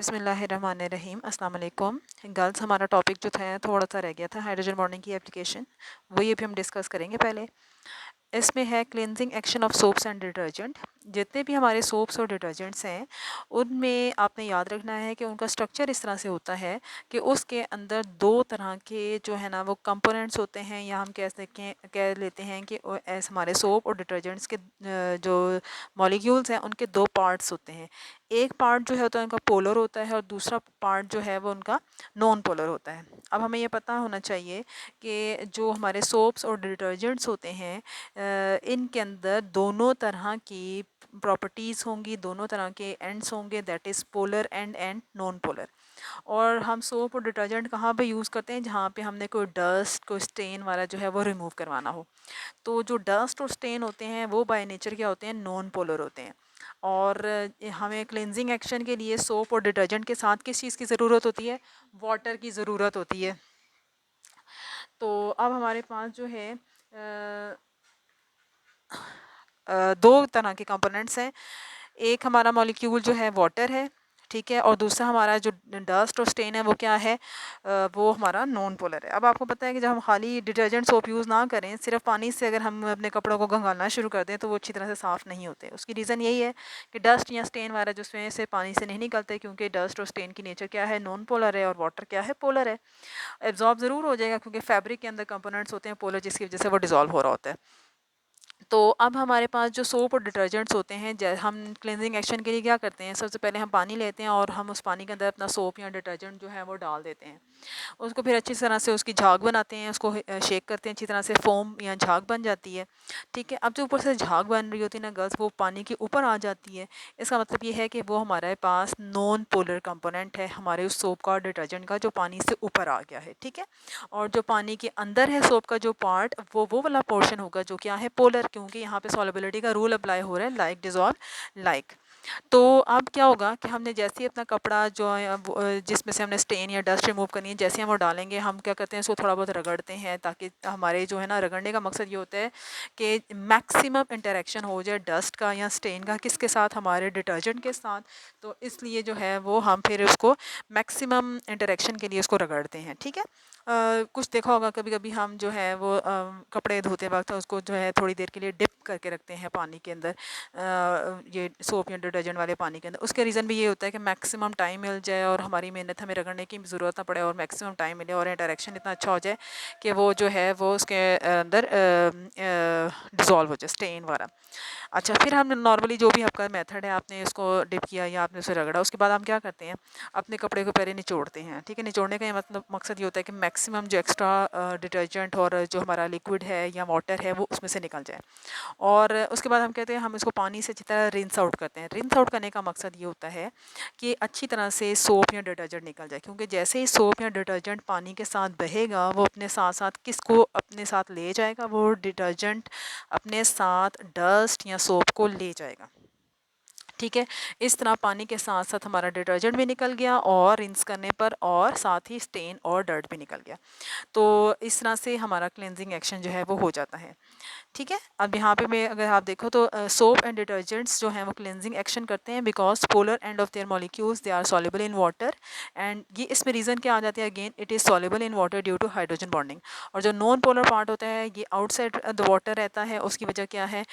बिस्मिल्लाहिर्रहमानिर्रहीम अस्सलाम वालेकुम। गर्ल्स, हमारा टॉपिक जो था थोड़ा सा रह गया था, हाइड्रोजन बॉन्डिंग की एप्लीकेशन, वही अभी हम डिस्कस करेंगे। पहले इसमें है cleansing action of soaps and detergent. जितने भी हमारे सोप्स और डिटर्जेंट्स हैं, उनमें आपने याद रखना है कि उनका स्ट्रक्चर इस तरह से होता है कि उसके अंदर दो तरह के जो है ना वो कंपोनेंट्स होते हैं, या हम कह लेते हैं कि ऐसे हमारे सोप और डिटर्जेंट्स के जो मॉलिक्यूल्स हैं उनके दो पार्ट्स होते हैं। एक पार्ट जो है होता है उनका पोलर होता है, और दूसरा पार्ट जो है वो उनका नॉन पोलर होता है। अब हमें ये पता होना चाहिए कि जो हमारे सोप्स और डिटर्जेंट्स होते हैं, इनके अंदर दोनों तरह की प्रॉपर्टीज़ होंगी, दोनों तरह के एंड्स होंगे, that is polar and non polar. और हम सोप और डिटर्जेंट कहाँ पे यूज़ करते हैं? जहाँ पे हमने कोई डस्ट, कोई स्टेन वाला जो है वो रिमूव करवाना हो। तो जो डस्ट और स्टेन होते हैं वो बाय नेचर क्या होते हैं? नॉन पोलर होते हैं। और हमें क्लिनजिंग एक्शन के लिए सोप और डिटर्जेंट के साथ किस चीज़ की ज़रूरत होती है? वाटर की ज़रूरत होती है। तो अब हमारे पास जो है दो तरह के कंपोनेंट्स हैं। एक हमारा मॉलिक्यूल जो है वाटर है, ठीक है, और दूसरा हमारा जो डस्ट और स्टेन है वो क्या है? वो हमारा नॉन पोलर है। अब आपको पता है कि जब हम खाली डिटर्जेंट सोप यूज़ ना करें, सिर्फ पानी से अगर हम अपने कपड़ों को घंगालना शुरू कर दें तो वो अच्छी तरह से साफ़ नहीं होते। उसकी रीज़न यही है कि डस्ट या स्टेन वगैरह जो उसमें से पानी से नहीं निकलते, क्योंकि डस्ट और स्टेन की नेचर क्या है? नॉन पोलर है, और वाटर क्या है? पोलर है। एब्जॉर्ब ज़रूर हो जाएगा, क्योंकि फैब्रिक के अंदर कंपोनेंट्स होते हैं पोलर, जिसकी वजह से वो डिज़ोल्व हो रहा होता है। तो अब हमारे पास जो सोप और डिटर्जेंट्स होते हैं, हम क्लिनजिंग एक्शन के लिए क्या करते हैं? सबसे पहले हम पानी लेते हैं और हम उस पानी के अंदर अपना सोप या डिटर्जेंट जो है वो डाल देते हैं। उसको फिर अच्छी तरह से उसकी झाग बनाते हैं, उसको शेक करते हैं, अच्छी तरह से फोम या झाग बन जाती है, ठीक है। अब जो ऊपर से झाग बन रही होती है ना गर्ल्स, वो पानी के ऊपर आ जाती है। इसका मतलब ये है कि वो हमारे पास नॉन पोलर कंपोनेंट है हमारे उस सोप का, डिटर्जेंट का, जो पानी से ऊपर आ गया है, ठीक है। और जो पानी के अंदर है सोप का जो पार्ट, वो वाला पोर्शन होगा जो क्या है? पोलर, क्योंकि यहाँ पे सॉलिबिलिटी का रूल अप्लाई हो रहा है, लाइक डिजॉल्व लाइक। तो अब क्या होगा कि हमने जैसे ही अपना कपड़ा जो है जिसमें से हमने स्टेन या डस्ट रिमूव करनी है, जैसे ही हम वो डालेंगे, हम क्या करते हैं? इसको थोड़ा बहुत रगड़ते हैं, ताकि हमारे जो है ना, रगड़ने का मकसद ये होता है कि मैक्सिमम इंटरेक्शन हो जाए डस्ट का या स्टेन का, किसके साथ? हमारे डिटर्जेंट के साथ। तो इसलिए जो है वो हम फिर उसको मैक्सिमम इंटरेक्शन के लिए उसको रगड़ते हैं, ठीक है। कुछ देखा होगा कभी कभी हम जो है वो कपड़े धोते वक्त उसको जो है थोड़ी देर के लिए डिप करके रखते हैं पानी के अंदर, ये सोप या डिटर्जेंट वाले पानी के अंदर। उसका रीज़न भी ये होता है कि मैक्सिमम टाइम मिल जाए और हमारी मेहनत हमें रगड़ने की ज़रूरत ना पड़े, और मैक्सिमम टाइम मिले और इंटरेक्शन इतना अच्छा हो जाए कि वो जो है वो उसके अंदर डिज़ोल्व हो जाए, स्टेन वाला। अच्छा, फिर हम नॉर्मली जो भी आपका मेथड है, आपने इसको डिप किया या आपने उसे रगड़ा, उसके बाद हम क्या करते हैं? अपने कपड़े को पहले निचोड़ते हैं, ठीक है। निचोड़ने का ये मतलब मकसद ये होता है कि मैक्सिमम जो एक्स्ट्रा डिटर्जेंट और जो हमारा लिक्विड है या वाटर है वो उसमें से निकल जाए। और उसके बाद हम कहते हैं हम इसको पानी से अच्छी तरह रिंस आउट करते हैं। रिंस आउट करने का मकसद ये होता है कि अच्छी तरह से सोप या डिटर्जेंट निकल जाए, क्योंकि जैसे ही सोप या डिटर्जेंट पानी के साथ बहेगा, वो अपने साथ साथ किसको अपने साथ ले जाएगा? वो डिटर्जेंट अपने साथ डस्ट या सोप को ले जाएगा, ठीक है। इस तरह पानी के साथ साथ हमारा डिटर्जेंट भी निकल गया, और रिंस करने पर और साथ ही स्टेन और डर्ट भी निकल गया। तो इस तरह से हमारा क्लेंजिंग एक्शन जो है वो हो जाता है, ठीक है। अब यहाँ पे मैं अगर आप देखो तो सोप एंड डिटर्जेंट्स जो हैं वो क्लेंजिंग एक्शन करते हैं, because polar end of their molecules they are soluble in water. And ये इसमें रीज़न क्या आ जाती है? Again, it is soluble in water due to hydrogen bonding. और जो नॉन पोलर पार्ट होता है, ये आउटसाइड द वाटर रहता है। उसकी वजह क्या है?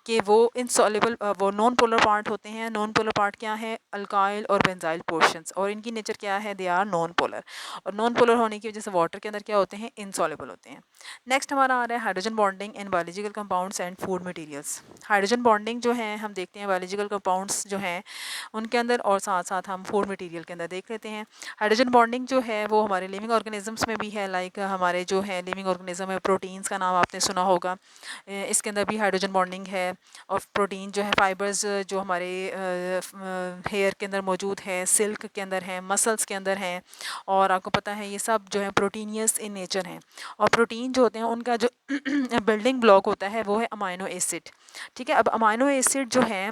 कि वो इनसॉल्युबल, वो नॉन पोलर पार्ट होते हैं। नॉन पोलर पार्ट क्या है? अल्काइल और बेंजाइल पोर्शंस, और इनकी नेचर क्या है? They are non polar. और नॉन पोलर होने की वजह से वाटर के अंदर क्या होते हैं? इनसॉल्युबल होते हैं। नेक्स्ट हमारा आ रहा है hydrogen bonding in biological compounds and food materials. Hydrogen bonding जो है हम देखते हैं बायोलॉजिकल कंपाउंड्स जो हैं उनके अंदर, और साथ साथ हम फूड मटेरियल के अंदर देख लेते हैं। हाइड्रोजन बॉन्डिंग जो है वो हमारे लिविंग ऑर्गेनिजम्स में भी है, लाइक हमारे जो है लिविंग ऑर्गेनिज्म है, प्रोटीन्स का नाम आपने सुना होगा, इसके अंदर भी हाइड्रोजन बॉन्डिंग है। और प्रोटीन जो है, फाइबर्स जो हमारे हेयर के अंदर मौजूद है, सिल्क के अंदर हैं, मसल्स के अंदर हैं, और आपको पता है ये सब जो है प्रोटीनियस इन नेचर हैं। और प्रोटीन जो होते हैं उनका जो बिल्डिंग ब्लॉक होता है वो है अमाइनो एसिड, ठीक है। अब अमाइनो एसिड जो है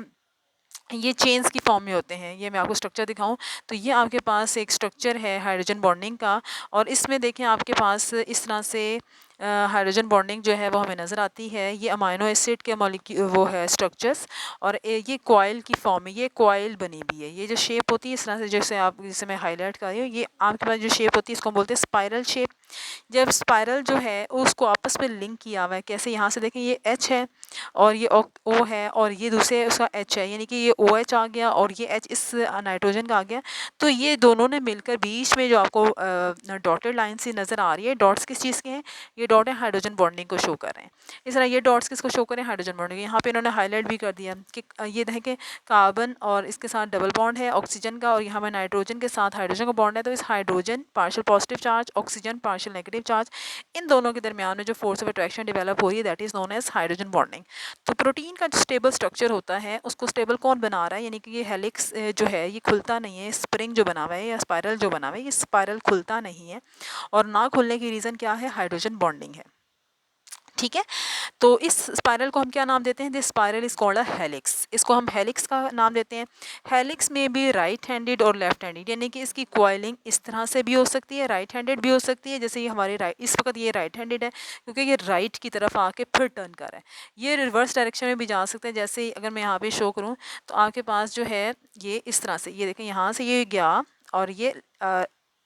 ये चेन्स की फॉर्म में होते हैं। ये मैं आपको स्ट्रक्चर दिखाऊं तो ये आपके पास एक स्ट्रक्चर है हाइड्रोजन बॉन्डिंग का, और इसमें देखें आपके पास इस तरह से हाइड्रोजन बॉन्डिंग जो है वो हमें नज़र आती है। ये अमाइनो एसिड के मॉलिक्यूल वो है स्ट्रक्चर्स, और ये कॉइल की फॉर्म में, ये कॉइल बनी हुई है। ये जो शेप होती है इस तरह से, जैसे आप, जैसे मैं हाईलाइट कर रही हूँ, ये आपके पास जो शेप होती है इसको हम बोलते हैं स्पाइरल शेप। जब स्पाइरल जो है उसको आपस में लिंक किया हुआ है, कैसे, यहाँ से देखें, ये एच है और ये ओ है, और ये दूसरे उसका एच है, यानी कि ये ओ एच आ गया और ये एच इस नाइट्रोजन का आ गया। तो ये दोनों ने मिलकर बीच में जो आपको डॉटेड लाइन सी नज़र आ रही है, डॉट्स किस चीज़ के हैं, ये डॉट है हाइड्रोजन बॉन्डिंग को शो कर रहे हैं। इस तरह ये डॉट्स किसको शो करें, हाइड्रोजन बॉन्डिंग। यहाँ पे इन्होंने हाईलाइट भी कर दिया कि ये देखें कार्बन और इसके साथ डबल बॉन्ड है ऑक्सीजन का, और यहाँ पे नाइट्रोजन के साथ हाइड्रोजन का बॉन्ड है। तो इस hydrogen partial positive charge, oxygen partial negative charge, इन दोनों के दरमियान में जो फोर्स ऑफ अट्रैक्शन डेवलप हो रही है, that is known as hydrogen bonding. तो प्रोटीन का जो स्टेबल स्ट्रक्चर होता है उसको स्टेबल कौन बना रहा है, यानी कि ये हेलिक्स जो है ये खुलता नहीं है, स्प्रिंग जो बना हुआ है या स्पाइरल जो बना हुआ है, ये स्पाइरल खुलता नहीं है, और ना खुलने की रीज़न क्या है, हाइड्रोजन बॉन्डिंग है। ठीक है, तो इस स्पाइरल को हम क्या नाम देते हैं, this spiral is called a helix. इसको हम हेलिक्स का नाम देते हैं। हेलिक्स में भी राइट हैंडेड और लेफ्ट हैंडेड, यानी कि इसकी कॉइलिंग इस तरह से भी हो सकती है, राइट हैंडेड भी हो सकती है। जैसे ये हमारे राइट, इस वक्त ये राइट हैंडेड है क्योंकि ये राइट की तरफ आके फिर टर्न कर रहा है। ये रिवर्स डायरेक्शन में भी जा सकते हैं। जैसे अगर मैं यहाँ पे शो करूँ तो आपके पास जो है ये इस तरह से, ये देखें यहाँ से ये गया और ये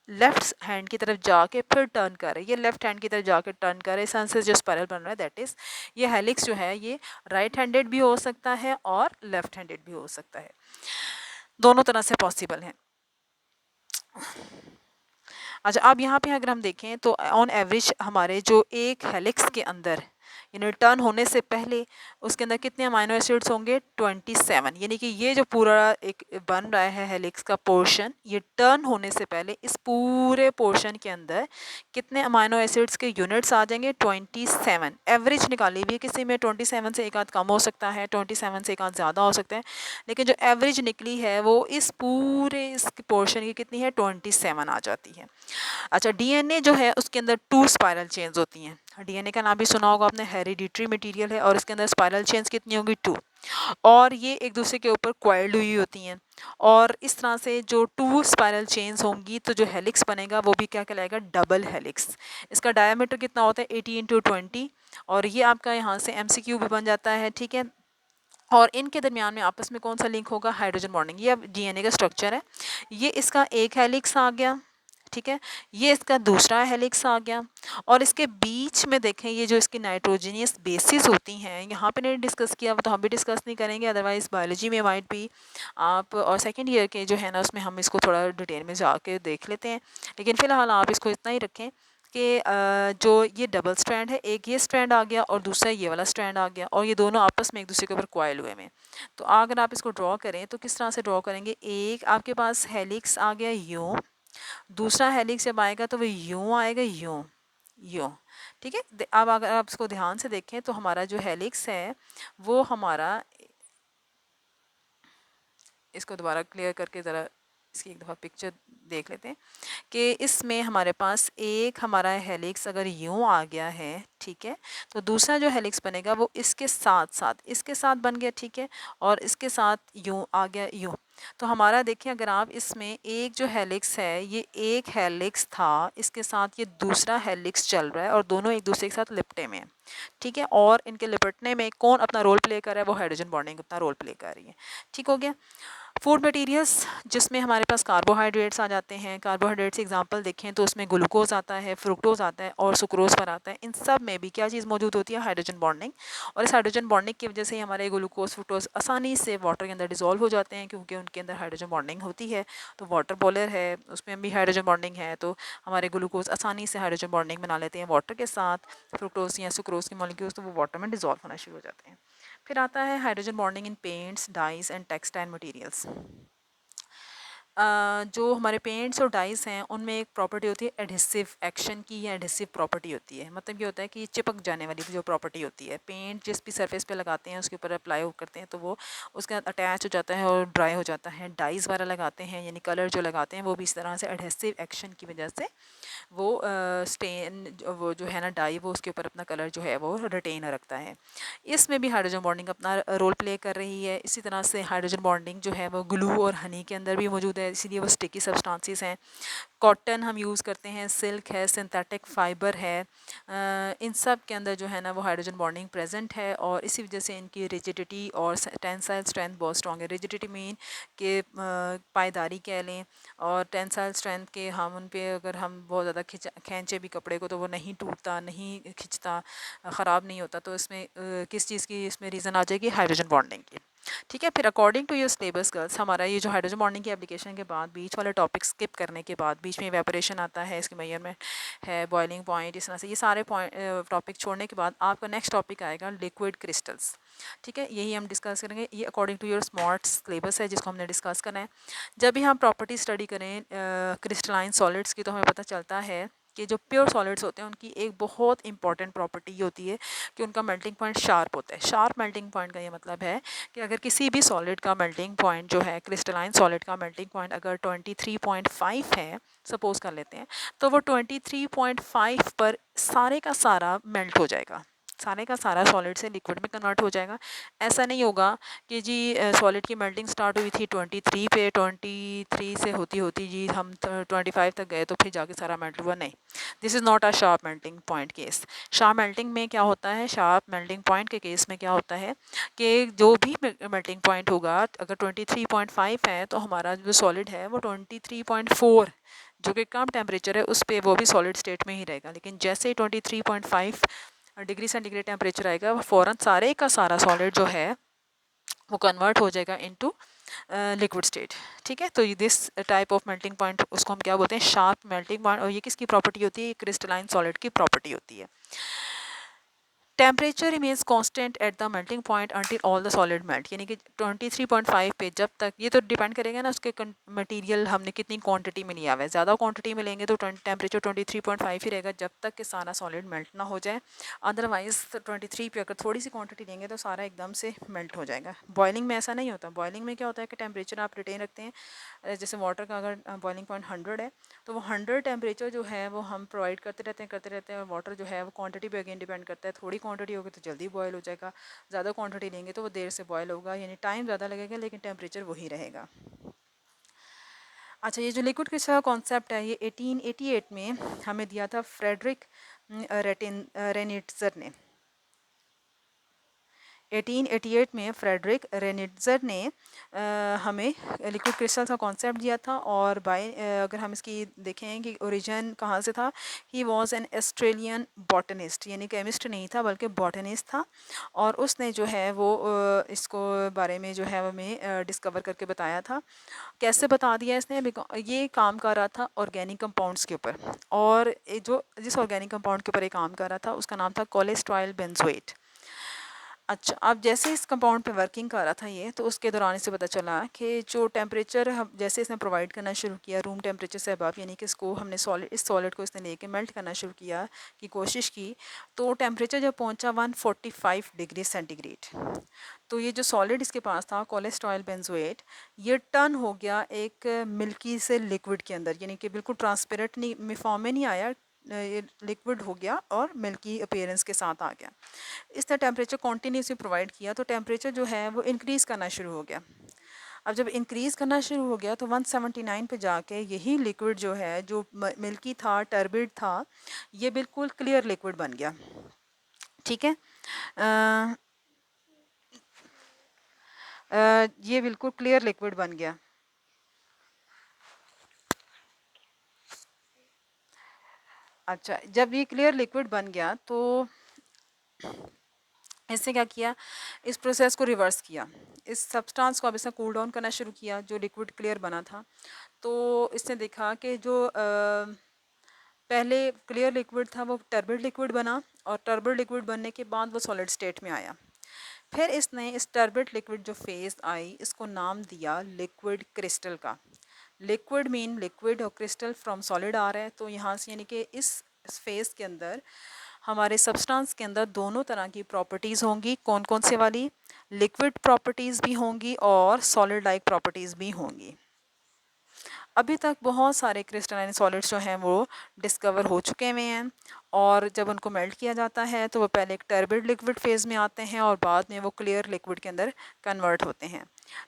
लेफ्ट हैंड की तरफ जाके फिर टर्न करे, ये लेफ्ट हैंड की तरफ जाके टर्न करे, इस से जो स्पाइरल बन रहा है दैट इज, ये हेलिक्स जो है ये राइट हैंडेड भी हो सकता है और लेफ्ट हैंडेड भी हो सकता है, दोनों तरह से पॉसिबल है। अच्छा, अब यहाँ पे अगर हम देखें तो ऑन एवरेज हमारे जो एक हेलिक्स के अंदर, यानी टर्न होने से पहले उसके अंदर कितने अमाइनो एसिड्स होंगे, 27। यानी कि ये जो पूरा एक बन रहा है हेलिक्स का पोर्शन, ये टर्न होने से पहले इस पूरे पोर्शन के अंदर कितने अमाइनो एसिड्स के यूनिट्स आ जाएंगे, 27। एवरेज निकाली हुई है, किसी में 27 से एक आध कम हो सकता है, 27 से एक आध ज़्यादा हो सकता है, लेकिन जो एवरेज निकली है वो इस पूरे इस पोर्शन की कितनी है, 27 आ जाती है। अच्छा, डीएनए जो है उसके अंदर 2 स्पाइरल चेन्स होती हैं। डीएनए का नाम भी सुना होगा आपने, हेरिडिटरी मटेरियल है, और इसके अंदर स्पाइरल चेन्स कितनी होंगी, 2, और ये एक दूसरे के ऊपर क्वाइल्ड हुई होती हैं। और इस तरह से जो 2 स्पाइरल चेन्स होंगी तो जो हेलिक्स बनेगा वो भी क्या कहलाएगा, डबल हेलिक्स। इसका डायमीटर कितना होता है, 80 × 20, और ये आपका यहाँ से एमसीक्यू भी बन जाता है। ठीक है, और इनके दरमियान में आपस में कौन सा लिंक होगा, हाइड्रोजन बॉन्डिंग। ये अब डीएनए का स्ट्रक्चर है, ये इसका एक हेलिक्स आ गया, ठीक है, ये इसका दूसरा हेलिक्स आ गया, और इसके बीच में देखें ये जो इसकी नाइट्रोजनियस बेसिस होती हैं, यहाँ पे नहीं डिस्कस किया, वो तो हम भी डिस्कस नहीं करेंगे, अदरवाइज बायोलॉजी में माइट भी आप, और सेकंड ईयर के जो है ना उसमें हम इसको थोड़ा डिटेल में जाके देख लेते हैं, लेकिन फ़िलहाल आप इसको इतना ही रखें कि जो ये डबल स्ट्रैंड है, एक ये स्ट्रैंड आ गया और दूसरा ये वाला स्ट्रैंड आ गया, और ये दोनों आपस में एक दूसरे के ऊपर कॉइल हुए में। तो अगर आप इसको ड्रॉ करें तो किस तरह से ड्रॉ करेंगे, एक आपके पास हेलिक्स आ गया यूँ, दूसरा हेलिक्स जब आएगा तो वो यूँ आएगा, यूँ यूँ। ठीक है, अब अगर आप इसको ध्यान से देखें तो हमारा जो हेलिक्स है वो हमारा, इसको दोबारा क्लियर करके ज़रा इसकी एक दफ़ा पिक्चर देख लेते हैं कि इसमें हमारे पास एक हमारा हेलिक्स अगर यूँ आ गया है, ठीक है, तो दूसरा जो हेलिक्स बनेगा वो इसके साथ बन गया, ठीक है, और इसके साथ यूँ आ गया, यूँ। तो हमारा देखिए, अगर आप इसमें एक जो हेलिक्स है, ये एक हेलिक्स था, इसके साथ ये दूसरा हेलिक्स चल रहा है और दोनों एक दूसरे के साथ लिपटे में हैं, ठीक है, और इनके लिपटने में कौन अपना रोल प्ले कर रहा है, वो हाइड्रोजन बॉन्डिंग अपना रोल प्ले कर रही है। ठीक हो गया। फूड मटेरियल्स जिसमें हमारे पास कार्बोहाइड्रेट्स आ जाते हैं, कार्बोहाइड्रेट्स एग्जांपल देखें तो उसमें ग्लूकोज आता है, फ्रुक्टोज आता है और सुक्रोज पर आता है। इन सब में भी क्या चीज़ मौजूद होती है, हाइड्रोजन बॉन्डिंग, और इस हाइड्रोजन बॉन्डिंग की वजह से ही हमारे ग्लूकोज फ्रुक्टोज आसानी से वाटर के अंदर डिजोल्व हो जाते हैं, क्योंकि उनके अंदर हाइड्रोजन बॉन्डिंग होती है। तो वाटर पोलर है, उसमें भी हाइड्रोजन बॉन्डिंग है, तो हमारे ग्लूकोज आसानी से हाइड्रोजन बॉन्डिंग बना लेते हैं वाटर के साथ, फ्रुक्टोज या सुक्रोज के मॉलिक्यूल्स, तो वो वाटर में डिजोल्व होना शुरू हो जाते हैं। फिर आता है hydrogen bonding in paints, dyes and textile materials. जो हमारे पेंट्स और डाइस हैं उनमें एक प्रॉपर्टी होती है एडहेसिव एक्शन की, या एडहेसिव प्रॉपर्टी होती है। मतलब ये होता है कि चिपक जाने वाली जो प्रॉपर्टी होती है, पेंट जिस भी सरफेस पे लगाते हैं उसके ऊपर अप्लाई करते हैं तो वो उसके साथ अटैच हो जाता है और ड्राई हो जाता है। डाइस वगैरह लगाते हैं, यानी कलर जो लगाते हैं वो भी इस तरह से एडहेसिव एक्शन की वजह से वो स्टेन वो जो है ना डाई, वो उसके ऊपर अपना कलर जो है वो रिटेन रखता है। इसमें भी हाइड्रोजन बॉन्डिंग अपना रोल प्ले कर रही है। इसी तरह से हाइड्रोजन बॉन्डिंग जो है वो ग्लू और हनी के अंदर भी मौजूद है। है, इसीलिए वो स्टिकी सब्सटेंसेस हैं। कॉटन हम यूज़ करते हैं, सिल्क है, सिंथेटिक फाइबर है, इन सब के अंदर जो है ना वो हाइड्रोजन बॉन्डिंग प्रेजेंट है, और इसी वजह से इनकी रिजिडिटी और टेंसाइल स्ट्रेंथ बहुत स्ट्रॉन्ग है। रिजिडिटी मीन कि पायदारी कह लें, और टेंसाइल स्ट्रेंथ के हम उन पे अगर हम बहुत ज़्यादा खींचे भी कपड़े को तो वो नहीं टूटता, नहीं खिंचता, ख़राब नहीं होता। तो इसमें किस चीज़ की इसमें रीज़न आ जाएगी, हाइड्रोजन बॉन्डिंग की। ठीक है, फिर according to your syllabus girls, हमारा ये जो हाइड्रोजन बॉन्डिंग की एप्लीकेशन के बाद बीच वाले टॉपिक स्किप करने के बाद बीच में इवेपोरेशन आता है, इसकी मेजरमेंट है, बॉइलिंग पॉइंट, इस तरह से ये सारे पॉइंट टॉपिक छोड़ने के बाद आपका नेक्स्ट टॉपिक आएगा लिक्विड क्रिस्टल्स। ठीक है, यही हम डिस्कस करेंगे। ये according to your smart syllabus है जिसको हमने डिस्कस करना है। जब भी हम प्रॉपर्टी स्टडी करें क्रिस्टलाइन सॉलिड्स की, तो हमें पता चलता है कि जो प्योर सॉलिड्स होते हैं उनकी एक बहुत इंपॉर्टेंट प्रॉपर्टी ये होती है कि उनका मेल्टिंग पॉइंट शार्प होता है। शार्प मेल्टिंग पॉइंट का ये मतलब है कि अगर किसी भी सॉलिड का मेल्टिंग पॉइंट जो है, क्रिस्टलाइन सॉलिड का मेल्टिंग पॉइंट अगर 23.5 है, सपोज कर लेते हैं, तो वो 23.5 पर सारे का सारा मेल्ट हो जाएगा, सारे का सारा सॉलिड से लिक्विड में कन्वर्ट हो जाएगा। ऐसा नहीं होगा कि जी सॉलिड की मेल्टिंग स्टार्ट हुई थी 23 पे, 23 से होती होती जी हम 25 तक गए तो फिर जाके सारा मेल्ट हुआ, नहीं। This is not a sharp melting point case. Sharp melting में क्या होता है, शार्प मेल्टिंग पॉइंट के केस में क्या होता है कि जो भी मेल्टिंग पॉइंट होगा, अगर 23.5 है तो हमारा जो सॉलिड है वो 23.4 जो कि कम टेम्परेचर है उस पर वो भी सॉलिड स्टेट में ही रहेगा। लेकिन जैसे ही 23.5 डिग्री सेंटीग्रेड टेम्परेचर आएगा, वो फ़ौरन सारे का सारा सॉलिड जो है वो कन्वर्ट हो जाएगा इनटू लिक्विड स्टेट। ठीक है, तो this type of melting point उसको हम क्या बोलते हैं, शार्प मेल्टिंग पॉइंट। और ये किसकी प्रॉपर्टी होती है, ये क्रिस्टलाइन सॉलिड की प्रॉपर्टी होती है। Temperature remains constant at the melting point until all the solid melt, यानी कि 23.5 पे जब तक, ये तो डिपेंड करेगा ना उसके मटेरियल हमने कितनी क्वांटिटी में लिया हुआ है। ज़्यादा क्वांटिटी में लेंगे तो टेम्परेचर 23.5 ही रहेगा जब तक कि सारा सॉलिड मेल्ट ना हो जाए। अदरवाइज 23 पे अगर थोड़ी सी क्वांटिटी लेंगे तो सारा एकदम से मेल्ट हो जाएगा। बॉइलिंग में ऐसा नहीं होता। बॉइलिंग में क्या होता है कि टेम्परेचर आप रिटेन रखते हैं, जैसे वाटर का अगर बॉइलिंग पॉइंट 100 है तो वो 100 टेम्परेचर जो है वो हम प्रोवाइड करते रहते हैं। और वाटर जो है वो क्वांटिटी पे अगेन डिपेंड करता है। थोड़ी क्वांटिटी होगी तो जल्दी बॉयल हो जाएगा, ज़्यादा क्वांटिटी लेंगे तो वो देर से बॉयल होगा, यानी टाइम ज़्यादा लगेगा लेकिन टेम्परेचर वही रहेगा। अच्छा, ये जो लिक्विड क्रिस्टल का कॉन्सेप्ट है ये 1888 में हमें दिया था फ्रेडरिक रेनिट्जर ने। 1888 में फ्रेडरिक रेनिट्जर ने हमें लिक्विड क्रिस्टल का कॉन्सेप्ट दिया था। और अगर हम इसकी देखें कि ओरिजिन कहाँ से था, he was an Australian botanist, यानी केमिस्ट नहीं था बल्कि बॉटनिस्ट था। और उसने जो है वो इसको बारे में जो है हमें डिस्कवर करके बताया था। कैसे बता दिया इसने, ये काम कर रहा था ऑर्गेनिक कंपाउंड्स के ऊपर, और जिस ऑर्गेनिक कंपाउंड के ऊपर ये काम कर रहा था उसका नाम था कोलेस्ट्रॉयल बेंजोएट। अच्छा, अब जैसे इस कंपाउंड पे वर्किंग कर रहा था ये, तो उसके दौरान इसे पता चला कि जो टेम्परेचर हम जैसे इसने प्रोवाइड करना शुरू किया रूम टेम्परेचर से अबव, यानी कि इसको हमने इस सॉलिड को इसने लेके मेल्ट करना शुरू किया की कोशिश की, तो टेम्परेचर जब पहुंचा 145 डिग्री सेंटीग्रेड, तो ये जो सॉलिड इसके पास था कोलेस्ट्रॉयल बेंजोएट, ये टर्न हो गया एक मिल्की से लिक्विड के अंदर, यानी कि बिल्कुल ट्रांसपेरेंट नहीं फॉर्म में नहीं आया, ये लिक्विड हो गया और मिल्की अपीयरेंस के साथ आ गया। इसने टेम्परेचर कॉन्टीन्यूसली प्रोवाइड किया तो टेम्परेचर जो है वो इंक्रीज़ करना शुरू हो गया। अब जब इंक्रीज़ करना शुरू हो गया तो 179 पे जाके यही लिक्विड जो है, जो मिल्की था, टर्बिड था, ये बिल्कुल क्लियर लिक्विड बन गया। ठीक है, ये बिल्कुल क्लियर लिक्विड बन गया। अच्छा, जब ये क्लियर लिक्विड बन गया तो इसने क्या किया, इस प्रोसेस को रिवर्स किया, इस सब्सटेंस को अब इसने कूल डाउन करना शुरू किया जो लिक्विड क्लियर बना था। तो इसने देखा कि जो पहले क्लियर लिक्विड था वो टर्बिड लिक्विड बना, और टर्बिड लिक्विड बनने के बाद वो सॉलिड स्टेट में आया। फिर इसने इस टर्बिड लिक्विड जो फेज़ आई इसको नाम दिया लिक्विड क्रिस्टल का। लिक्विड मीन लिक्विड और क्रिस्टल फ्रॉम सॉलिड आ रहा है, तो यहाँ से यानी कि इस फेज़ के अंदर हमारे सब्सटेंस के अंदर दोनों तरह की प्रॉपर्टीज़ होंगी। कौन कौन से वाली, लिक्विड प्रॉपर्टीज़ भी होंगी और सॉलिड लाइक प्रॉपर्टीज़ भी होंगी। अभी तक बहुत सारे क्रिस्टलाइन सॉलिड्स जो हैं वो डिस्कवर हो चुके हुए हैं, और जब उनको मेल्ट किया जाता है तो वो पहले एक टर्बिड लिक्विड फेज़ में आते हैं और बाद में वो क्लियर लिक्विड के अंदर कन्वर्ट होते हैं।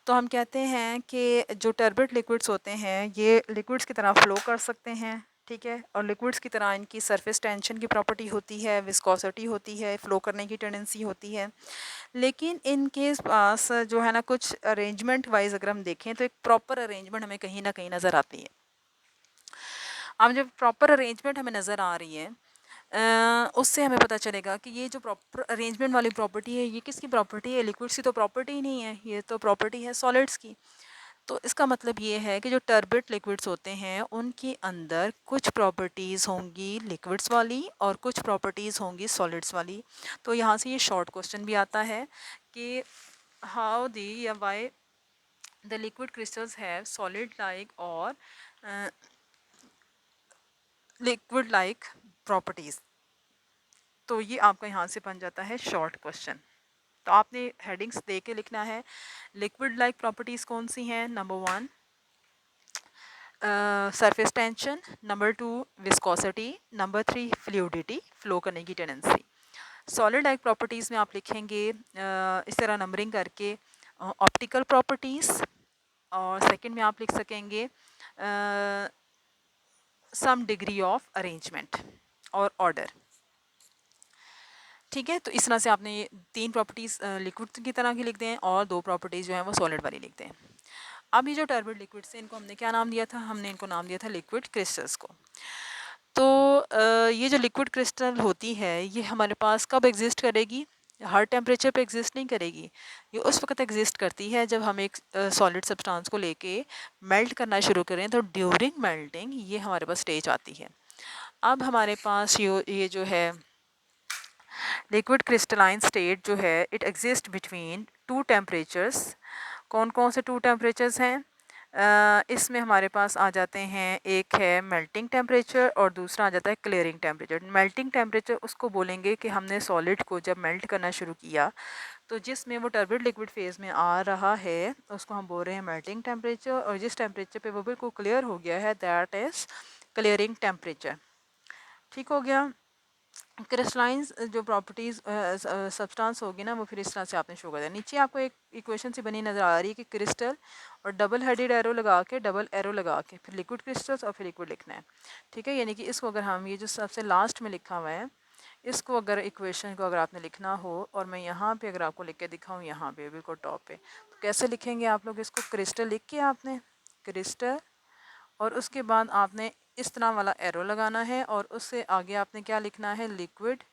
तो हम कहते हैं कि जो टर्बिड लिक्विड्स होते हैं ये लिक्विड्स की तरह फ़्लो कर सकते हैं, ठीक है, और लिक्विड्स की तरह इनकी सरफेस टेंशन की प्रॉपर्टी होती है, विस्कोसिटी होती है, फ़्लो करने की टेंडेंसी होती है। लेकिन इनके पास जो है ना कुछ अरेंजमेंट वाइज अगर हम देखें तो एक प्रॉपर अरेंजमेंट हमें कहीं ना कहीं नज़र आती है। अब जब प्रॉपर अरेंजमेंट हमें नज़र आ रही है, उससे हमें पता चलेगा कि ये जो प्रॉपर अरेंजमेंट वाली प्रॉपर्टी है ये किसकी प्रॉपर्टी है? लिक्विड्स की तो प्रॉपर्टी ही नहीं है, ये तो प्रॉपर्टी है सॉलिड्स की। तो इसका मतलब ये है कि जो टर्बिड लिक्विड्स होते हैं उनके अंदर कुछ प्रॉपर्टीज़ होंगी लिक्विड्स वाली और कुछ प्रॉपर्टीज़ होंगी सॉलिड्स वाली। तो यहाँ से ये शॉर्ट क्वेश्चन भी आता है कि हाउ दी या why the liquid crystals have solid like और लिक्विड लाइक प्रॉपर्टीज़। तो ये आपका यहाँ से बन जाता है शॉर्ट क्वेश्चन। तो आपने हेडिंग्स दे के लिखना है। लिक्विड लाइक प्रॉपर्टीज़ कौन सी हैं? Number 1 surface tension, number 2 viscosity, number 3 fluidity, flow करने की टेंडेंसी। सॉलिड लाइक प्रॉपर्टीज़ में आप लिखेंगे इस तरह नंबरिंग करके ऑप्टिकल प्रॉपर्टीज़, और सेकंड में आप लिख सकेंगे सम डिग्री ऑफ अरेंजमेंट और ऑर्डर। ठीक है, तो इस तरह से आपने ये 3 प्रॉपर्टीज़ लिक्विड की तरह की लिख दें और 2 प्रॉपर्टीज़ जो हैं वो सॉलिड वाली लिख दें। अब ये जो टर्बिड लिक्विड्स हैं इनको हमने क्या नाम दिया था? हमने इनको नाम दिया था लिक्विड क्रिस्टल्स को। तो ये जो लिक्विड क्रिस्टल होती है ये हमारे पास कब एग्जिस्ट करेगी? हर टेम्परेचर पे एग्जिस्ट नहीं करेगी। ये उस वक्त एग्जिस्ट करती है जब हम एक सॉलिड सब्सटेंस को लेके मेल्ट करना शुरू करें, तो ड्यूरिंग मेल्टिंग ये हमारे पास स्टेज आती है। अब हमारे पास ये जो है लिक्विड क्रिस्टलाइन स्टेट जो है इट एग्जिस्ट बिटवीन 2 टेम्परेचर्स। कौन कौन से 2 टेम्परेचर्स हैं? इसमें हमारे पास आ जाते हैं, एक है मेल्टिंग टेम्परेचर और दूसरा आ जाता है क्लियरिंग टेम्परेचर। मेल्टिंग टेम्परेचर उसको बोलेंगे कि हमने सॉलिड को जब मेल्ट करना शुरू किया तो जिसमें वो टर्बिड लिक्विड फेज़ में आ रहा है उसको हम बोल रहे हैं मेल्टिंग टेम्परेचर, और जिस टेम्परेचर पे वो बिल्कुल क्लियर हो गया है दैट इज़ क्लियरिंग टेम्परेचर। ठीक हो गया। क्रिस्टलाइन जो प्रॉपर्टीज़ सब्सटेंस होगी ना वो फिर इस तरह से आपने शो कर दिया। नीचे आपको एक इक्वेशन सी बनी नज़र आ रही है कि क्रिस्टल और डबल हेडेड एरो लगा के, डबल एरो लगा के फिर लिक्विड क्रिस्टल्स और फिर लिक्विड लिखना है। ठीक है, यानी कि इसको अगर हम ये जो सबसे लास्ट में लिखा हुआ है इसको अगर इक्वेशन को अगर आपने लिखना हो और मैं यहाँ पे अगर आपको लिख के दिखाऊँ, यहाँ पे बिल्कुल टॉप पे, तो कैसे लिखेंगे आप लोग इसको? क्रिस्टल लिख के आपने क्रिस्टल और उसके बाद आपने इस तरह वाला एरो लगाना है और उससे आगे आपने क्या लिखना है? Liquid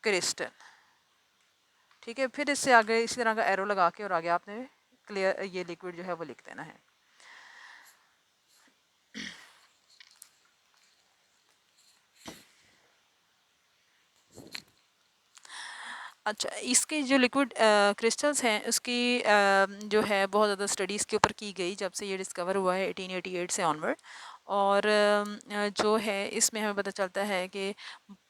crystal. ठीक है, फिर इससे आगे इसी तरह का एरो लगा के और आगे आपने क्लियर ये लिक्विड जो है वो लिख देना है। अच्छा, इसके जो लिक्विड क्रिस्टल्स हैं उसकी जो है बहुत ज़्यादा स्टडीज़ के ऊपर की गई जब से ये डिस्कवर हुआ है 1888 से ऑनवर्ड। और जो है इसमें हमें पता चलता है कि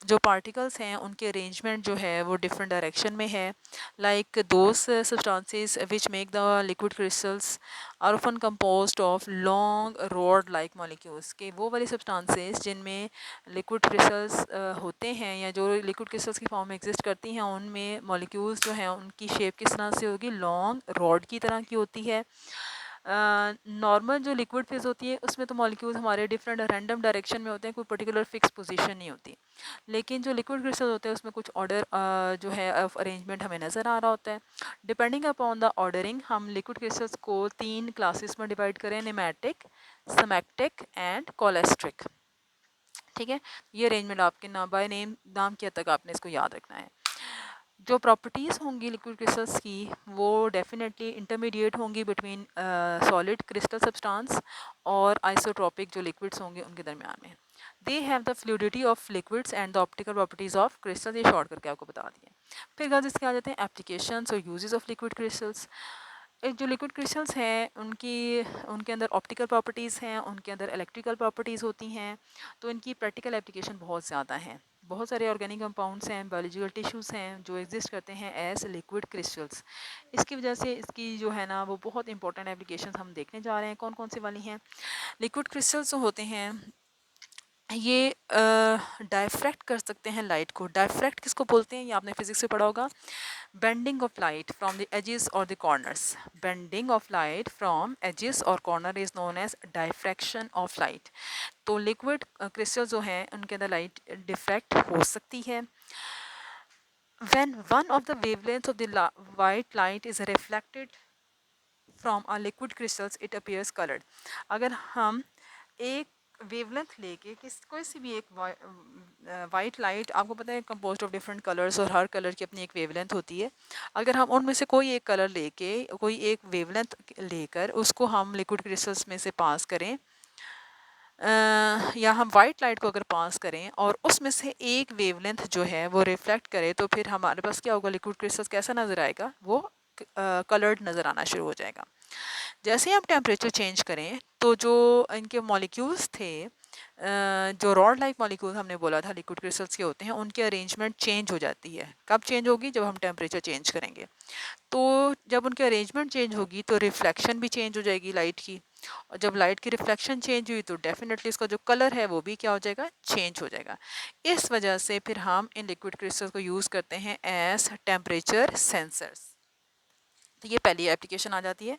जो पार्टिकल्स हैं उनके अरेंजमेंट जो है वो डिफरेंट डायरेक्शन में है। Like those substances which make the liquid crystals are often composed of long rod like molecules, के वो वाली सब्सटेंसेस जिनमें लिक्विड क्रिस्टल्स होते हैं या जो लिक्विड क्रिस्टल्स की फॉर्म में एग्जिस्ट करती हैं उनमें मॉलिक्यूल्स जो हैं उनकी शेप किस तरह से होगी? लॉन्ग रॉड की तरह की होती है। नॉर्मल जो लिक्विड फेज होती है उसमें तो मॉलिक्यूल्स हमारे डिफरेंट रैंडम डायरेक्शन में होते हैं, कोई पर्टिकुलर फिक्स पोजीशन नहीं होती। लेकिन जो लिक्विड क्रिस्टल होते हैं उसमें कुछ ऑर्डर जो है ऑफ अरेंजमेंट हमें नज़र आ रहा होता है। डिपेंडिंग अपॉन द ऑर्डरिंग हम लिक्विड क्रिस्टल्स को 3 क्लासेस में डिवाइड करें, नेमेटिक, सिमेटिक एंड कोलेस्ट्रिक। ठीक है, ये अरेंजमेंट आपके नाम बाय नेम नाम किया तक आपने इसको याद रखना है। जो प्रॉपर्टीज़ होंगी लिक्विड क्रिस्टल्स की वो डेफिनेटली इंटरमीडिएट होंगी बिटवीन सॉलिड क्रिस्टल सब्सटेंस और आइसोट्रॉपिक जो लिक्विड्स होंगे उनके दरमियान में। They have the fluidity of liquids and the optical properties of crystals, ये शॉर्ट करके आपको बता दिए। फिर गाइस इसके आ जाते हैं एप्लीकेशंस और यूजेस ऑफ लिक्विड क्रिस्टल्स। जो लिक्विड क्रिस्टल्स हैं उनके अंदर ऑप्टिकल प्रॉपर्टीज़ हैं, उनके अंदर इलेक्ट्रिकल प्रॉपर्टीज़ होती हैं, तो इनकी प्रैक्टिकल एप्लीकेशन बहुत ज़्यादा हैं। बहुत सारे ऑर्गेनिक कंपाउंड्स हैं, बायोलॉजिकल टिश्यूज़ हैं जो एग्जिस्ट करते हैं एज लिक्विड क्रिस्टल्स। इसकी वजह से इसकी जो है ना वो बहुत इंपॉर्टेंट एप्लीकेशंस हम देखने जा रहे हैं। कौन कौन सी वाली हैं? लिक्विड क्रिस्टल्स जो होते हैं ये डायफ्रैक्ट कर सकते हैं लाइट को। डायफ्रैक्ट किसको बोलते हैं? ये आपने फिजिक्स में पढ़ा होगा। Bending of light from the edges और the corners. Bending of light from edges और corner is known as diffraction of light. तो लिक्विड क्रिस्टल जो हैं उनके अंदर लाइट डिफ्रैक्ट हो सकती है। When one of the wavelengths of the white light is reflected from a liquid crystals, it appears colored. अगर हम एक वेवलेंथ लेके कोई सी भी एक वाइट लाइट, आपको पता है कंपोज्ड ऑफ डिफरेंट कलर्स और हर कलर की अपनी एक वेवलेंथ होती है। अगर हम उनमें से कोई एक कलर लेके कोई एक वेवलेंथ लेकर उसको हम लिक्विड क्रिस्टल्स में से पास करें, या हम वाइट लाइट को अगर पास करें और उसमें से एक वेवलेंथ जो है वो रिफ्लेक्ट करे, तो फिर हमारे पास क्या होगा? लिक्विड क्रिस्टल्स कैसा नज़र आएगा? वो कलर्ड नज़र आना शुरू हो जाएगा। जैसे ही आप टेम्परेचर चेंज करें तो जो इनके मॉलिक्यूल्स थे, जो रॉड लाइक मॉलिक्यूल्स हमने बोला था लिक्विड क्रिस्टल्स के होते हैं, उनकी अरेंजमेंट चेंज हो जाती है। कब चेंज होगी? जब हम टेम्परेचर चेंज करेंगे। तो जब उनकी अरेंजमेंट चेंज होगी तो रिफ्लेक्शन भी चेंज हो जाएगी लाइट की, और जब लाइट की रिफ्लेक्शन चेंज हुई तो डेफिनेटली इसका जो कलर है वो भी क्या हो जाएगा? चेंज हो जाएगा। इस वजह से फिर हम इन लिक्विड क्रिस्टल्स को यूज़ करते हैं एज टेम्परेचर सेंसर्स। तो ये पहली एप्लीकेशन आ जाती है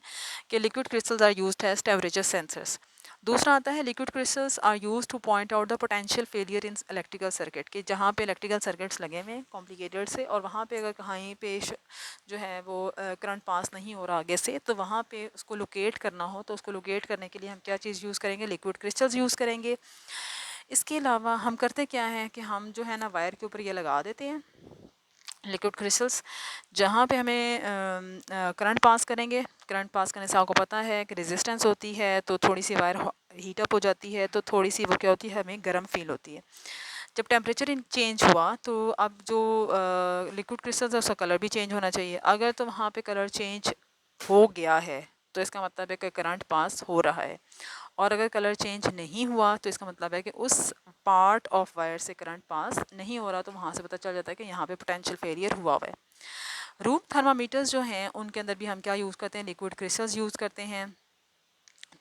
कि liquid crystals are used as temperature sensors. दूसरा आता है liquid crystals are use to point out the potential failure in electrical circuit, कि जहाँ पे इलेक्ट्रिकल सर्किट्स लगे हुए हैं कॉम्प्लिकेटेड से, और वहाँ पे अगर कहीं पे जो है वो करंट पास नहीं हो रहा आगे से, तो वहाँ पे उसको लोकेट करना हो तो उसको लोकेट करने के लिए हम क्या चीज़ यूज़ करेंगे? लिक्विड क्रिस्टल्स यूज़ करेंगे। इसके अलावा हम करते क्या है कि हम जो है ना वायर के ऊपर ये लगा देते हैं लिक्विड क्रिस्टल्स, जहाँ पे हमें करंट पास करेंगे। करंट पास करने से आपको पता है कि रेजिस्टेंस होती है, तो थोड़ी सी वायर हीट अप हो जाती है, तो थोड़ी सी वो क्या होती है? हमें गर्म फील होती है। जब टेम्परेचर चेंज हुआ तो अब जो लिक्विड क्रिस्टल्स है उसका कलर भी चेंज होना चाहिए। अगर तो वहाँ पे कलर चेंज हो गया है तो इसका मतलब है कि करंट पास हो रहा है, और अगर कलर चेंज नहीं हुआ तो इसका मतलब है कि उस पार्ट ऑफ वायर से करंट पास नहीं हो रहा, तो वहाँ से पता चल जाता है कि यहाँ पे पोटेंशियल फेलियर हुआ हुआ है। रूम थर्मामीटर्स जो हैं उनके अंदर भी हम क्या यूज़ करते हैं? लिक्विड क्रिस्टल्स यूज़ करते हैं।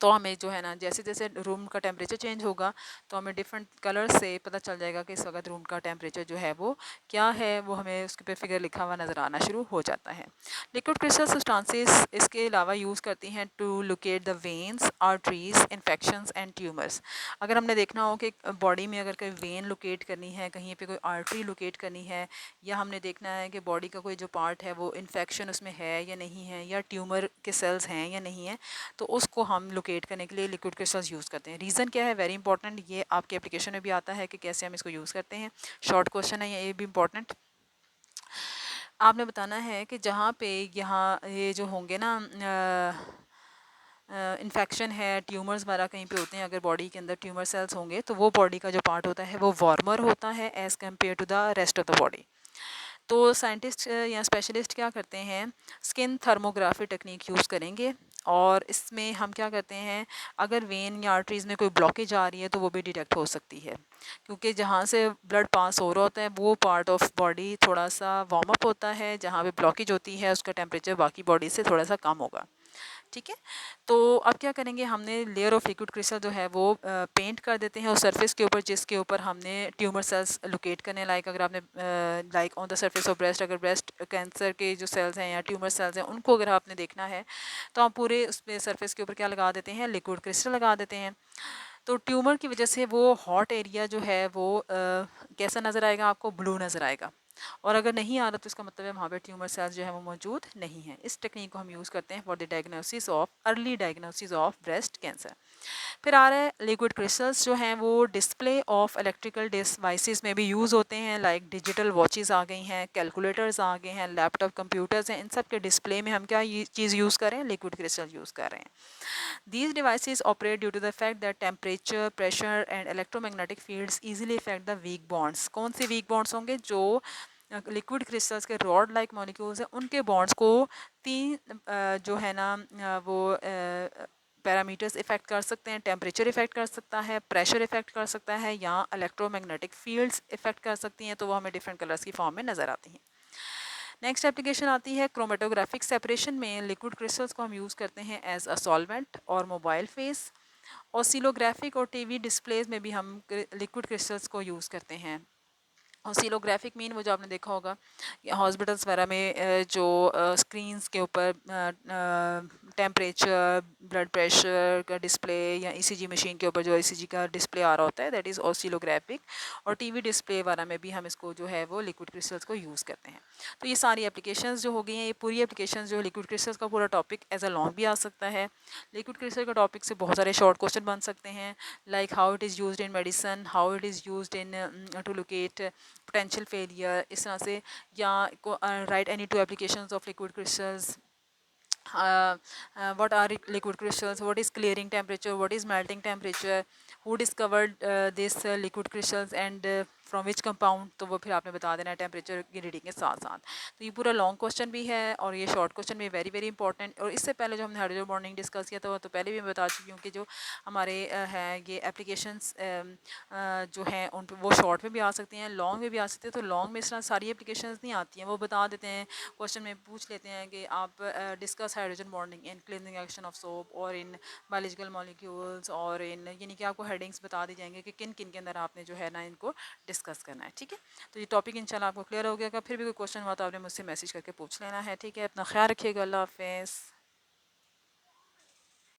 तो हमें जो है ना जैसे जैसे रूम का टेम्परेचर चेंज होगा तो हमें डिफरेंट कलर से पता चल जाएगा कि इस वक्त रूम का टेम्परेचर जो है वो क्या है, वो हमें उसके पे फिगर लिखा हुआ नज़र आना शुरू हो जाता है। लिक्विड क्रिस्टल सब्सटेंसेस इसके अलावा यूज़ करती हैं to locate the veins, arteries, infections and tumours. अगर हमने देखना हो कि बॉडी में अगर कोई वेन लोकेट करनी है, कहीं पे कोई आर्टरी लोकेट करनी है, या हमने देखना है कि बॉडी का कोई जो पार्ट है वो इन्फेक्शन उसमें है या नहीं है, या ट्यूमर के सेल्स हैं या नहीं है, तो उसको हम लोकेट करने के लिए लिक्विड क्रिस्टल्स यूज़ करते हैं। रीज़न क्या है? वेरी इंपॉर्टेंट, ये आपके एप्लीकेशन में भी आता है कि कैसे हम इसको यूज़ करते हैं। शॉर्ट क्वेश्चन है ये भी इंपॉर्टेंट। आपने बताना है कि जहाँ पे यहाँ ये जो होंगे ना इन्फेक्शन है, ट्यूमर्स वगैरह कहीं पे होते हैं, अगर बॉडी के अंदर ट्यूमर सेल्स होंगे तो वो बॉडी का जो पार्ट होता है वो वार्मर होता है as compare to the rest of the body. तो साइंटिस्ट या स्पेशलिस्ट क्या करते हैं? स्किन थर्मोग्राफी टेक्निक यूज़ करेंगे, और इसमें हम क्या करते हैं, अगर वेन या आर्टरीज़ में कोई ब्लॉकेज आ रही है तो वो भी डिटेक्ट हो सकती है, क्योंकि जहाँ से ब्लड पास हो रहा होता है वो पार्ट ऑफ बॉडी थोड़ा सा वार्म अप होता है, जहाँ पे ब्लॉकेज होती है उसका टेम्परेचर बाकी बॉडी से थोड़ा सा कम होगा। ठीक है, तो अब क्या करेंगे? हमने लेयर ऑफ लिक्विड क्रिस्टल जो है वो पेंट कर देते हैं उस सरफेस के ऊपर जिसके ऊपर हमने ट्यूमर सेल्स लोकेट करने, लाइक अगर आपने like on the surface of breast, अगर ब्रेस्ट कैंसर के जो सेल्स हैं या ट्यूमर सेल्स हैं उनको अगर आपने देखना है तो आप पूरे उस पे सरफेस के ऊपर क्या लगा देते हैं? लिक्विड क्रिस्टल लगा देते हैं। तो ट्यूमर की वजह से वो हॉट एरिया जो है वो कैसा नज़र आएगा? आपको ब्लू नज़र आएगा, और अगर नहीं आ रहा तो इसका मतलब है वहाँ पे ट्यूमर सेल्स जो है वो मौजूद नहीं है। इस टेक्निक को हम यूज़ करते हैं for the diagnosis of early diagnosis of breast cancer. फिर आ रहा है लिक्विड क्रिस्टल्स जो हैं वो डिस्प्ले ऑफ इलेक्ट्रिकल डिवाइसेस में भी यूज़ होते हैं, लाइक डिजिटल वॉचेस आ गई हैं, कैलकुलेटर्स आ गए हैं, लैपटॉप कंप्यूटर्स हैं, इन सब के डिस्प्ले में हम क्या चीज़ यूज़ कर रहे हैं? लिक्विड क्रिस्टल यूज़ कर रहे हैं। These devices operate due to the fact that temperature, pressure and electromagnetic fields easily affect the weak bonds. कौन से weak bonds होंगे? जो लिक्विड क्रिस्टल्स के रॉड लाइक मॉलिक्यूल्स हैं उनके बॉन्ड्स को तीन जो है ना वो पैरामीटर्स इफ़ेक्ट कर सकते हैं। टेम्परेचर इफ़ेक्ट कर सकता है, प्रेशर इफ़ेक्ट कर सकता है, या इलेक्ट्रोमैग्नेटिक फील्ड्स इफ़ेक्ट कर सकती हैं, तो वो हमें डिफरेंट कलर्स की फॉर्म में नज़र आती हैं। नेक्स्ट एप्लीकेशन आती है क्रोमेटोग्राफिक सेपरेशन में। लिक्विड क्रिस्टल्स को हम यूज़ करते हैं एज अ सॉल्वेंट और मोबाइल फेस। ऑसिलोग्राफिक और टीवी डिस्प्लेज में भी हम लिक्विड क्रिस्टल्स को यूज़ करते हैं। ऑसिलोग्राफिक मीन वो जो आपने देखा होगा हॉस्पिटल्स वगैरह में जो स्क्रीन्स के ऊपर टेम्परेचर, ब्लड प्रेशर का डिस्प्ले, या ईसीजी मशीन के ऊपर जो ईसीजी का डिस्प्ले आ रहा होता है, दैट इज़ ऑसिलोग्राफिक। और टीवी डिस्प्ले वगैरह में भी हम इसको जो है वो लिक्विड क्रिस्टल्स को यूज़ करते हैं। तो ये सारी एप्लीकेशंस जो हो गई हैं, ये पूरी एप्लीकेशंस जो लिक्विड क्रिस्टल्स का पूरा टॉपिक एज अ लॉन्ग भी आ सकता है। लिक्विड क्रिस्टल का टॉपिक से बहुत सारे शॉर्ट क्वेश्चन बन सकते हैं, like how it is used in medicine, how it is used in to locate potential failure, इस तरह से, या write any two applications of liquid crystals. What are liquid crystals, what is clearing temperature, what is melting temperature, who discovered this liquid crystals, and from which compound, तो वो फिर आपने बता देना है टेम्परेचर की रीडिंग के साथ साथ। तो ये पूरा लॉन्ग क्वेश्चन भी है और ये शॉर्ट क्वेश्चन भी वेरी वेरी इंपॉर्टेंट। और इससे पहले जो हमने हाइड्रोजन बॉन्डिंग डिस्कस किया था, तो पहले भी मैं बता चुकी हूँ कि जो हमारे हैं ये एप्लीकेशंस जो हैं उन वो शॉर्ट में भी आ सकती हैं, लॉन्ग में भी आ सकती है। तो लॉन्ग में इस तरह सारी एप्लीकेशंस नहीं आती हैं, वो बता देते हैं, क्वेश्चन में पूछ लेते हैं कि आप discuss hydrogen bonding in cleaning action of soap और इन बायोलॉजिकल मॉलिक्यूल्स और इन, यानी कि आपको हेडिंग्स बता दी जाएंगे कि किन किन के अंदर आपने जो है ना इनको डिस्कस करना है। ठीक है, तो ये टॉपिक इंशाल्लाह आपको क्लियर हो गया। फिर भी कोई क्वेश्चन हुआ तो आपने मुझसे मैसेज करके पूछ लेना है। ठीक है, अपना ख्याल रखिएगा। अल्लाह हाफिज़।